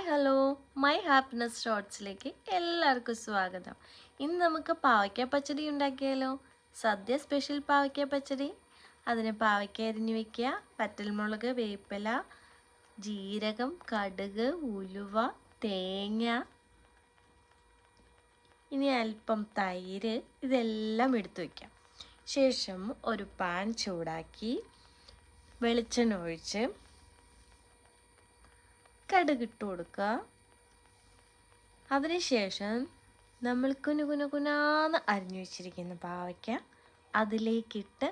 Hi hello my happiness ഷോർട്സിലേക്ക് എല്ലാവർക്കും സ്വാഗതം. ഇന്ന് നമുക്ക് പാവയ്ക്ക പച്ചടി ഉണ്ടാക്കിയാലോ. സദ്യ സ്പെഷ്യൽ പാവയ്ക്ക പച്ചടി. അതിന് പാവയ്ക്ക അരിഞ്ഞു വയ്ക്കുക, വറ്റൽമുളക്, വേപ്പില, ജീരകം, കടുക്, ഉലുവ, തേങ്ങ, ഇനി അല്പം തൈര്, ഇതെല്ലാം എടുത്തു വയ്ക്കാം. ശേഷം ഒരു പാൻ ചൂടാക്കി വെളിച്ചെണ്ണ ഒഴിച്ച് കടുകിട്ട് കൊടുക്കുക. അതിനുശേഷം നമ്മൾ കുനുകുനാന്ന് അരിഞ്ഞു വെച്ചിരിക്കുന്ന പാവയ്ക്ക അതിലേക്കിട്ട്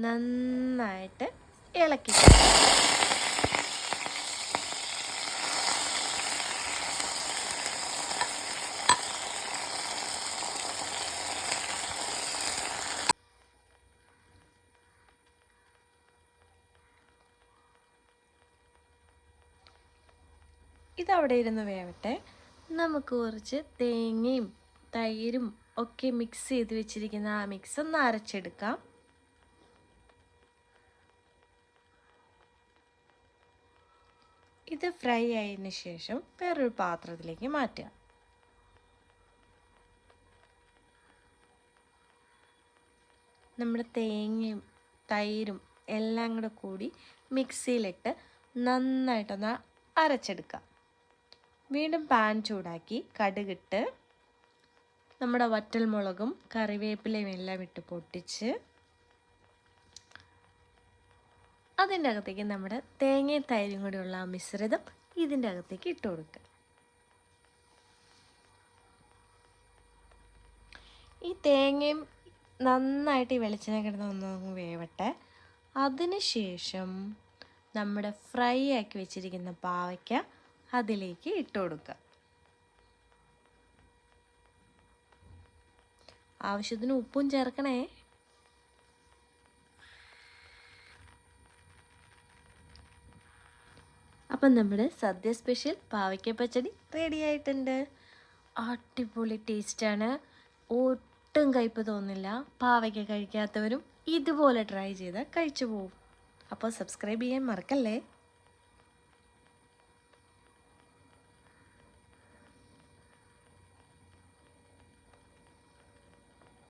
നന്നായിട്ട് ഇളക്കി. ഇതവിടെ ഇരുന്ന് വേവട്ടെ. നമുക്ക് കുറച്ച് തേങ്ങയും തൈരും ഒക്കെ മിക്സ് ചെയ്ത് വെച്ചിരിക്കുന്ന ആ മിക്സ് ഒന്ന് അരച്ചെടുക്കാം. ഇത് ഫ്രൈ ആയതിനു ശേഷം വേറൊരു പാത്രത്തിലേക്ക് മാറ്റുക. നമ്മുടെ തേങ്ങയും തൈരും എല്ലാം കൂടെ കൂടി മിക്സിയിലിട്ട് നന്നായിട്ടൊന്ന് അരച്ചെടുക്കാം. വീണ്ടും പാൻ ചൂടാക്കി കടുകിട്ട് നമ്മുടെ വറ്റൽമുളകും കറിവേപ്പിലയും എല്ലാം ഇട്ട് പൊട്ടിച്ച് അതിൻ്റെ അകത്തേക്ക് നമ്മുടെ തേങ്ങയും തൈരും കൂടിയുള്ള ആ മിശ്രിതം ഇതിൻ്റെ അകത്തേക്ക് ഇട്ട് കൊടുക്കുക. ഈ തേങ്ങയും നന്നായിട്ട് ഈ വെളിച്ചെണ്ണ കിടന്ന് ഒന്ന് വേവട്ടെ. അതിനുശേഷം നമ്മുടെ ഫ്രൈ ആക്കി വെച്ചിരിക്കുന്ന പാവയ്ക്ക അതിലേക്ക് ഇട്ട് കൊടുക്കുക. ആവശ്യത്തിന് ഉപ്പും ചേർക്കണേ. അപ്പം നമ്മുടെ സദ്യ സ്പെഷ്യൽ പാവയ്ക്ക പച്ചടി റെഡി ആയിട്ടുണ്ട്. അടിപൊളി ടേസ്റ്റാണ്, ഒട്ടും കയ്പ്പ് തോന്നില്ല. പാവയ്ക്ക കഴിക്കാത്തവരും ഇതുപോലെ ട്രൈ ചെയ്താൽ കഴിച്ചു പോകും. അപ്പോൾ സബ്സ്ക്രൈബ് ചെയ്യാൻ മറക്കല്ലേ.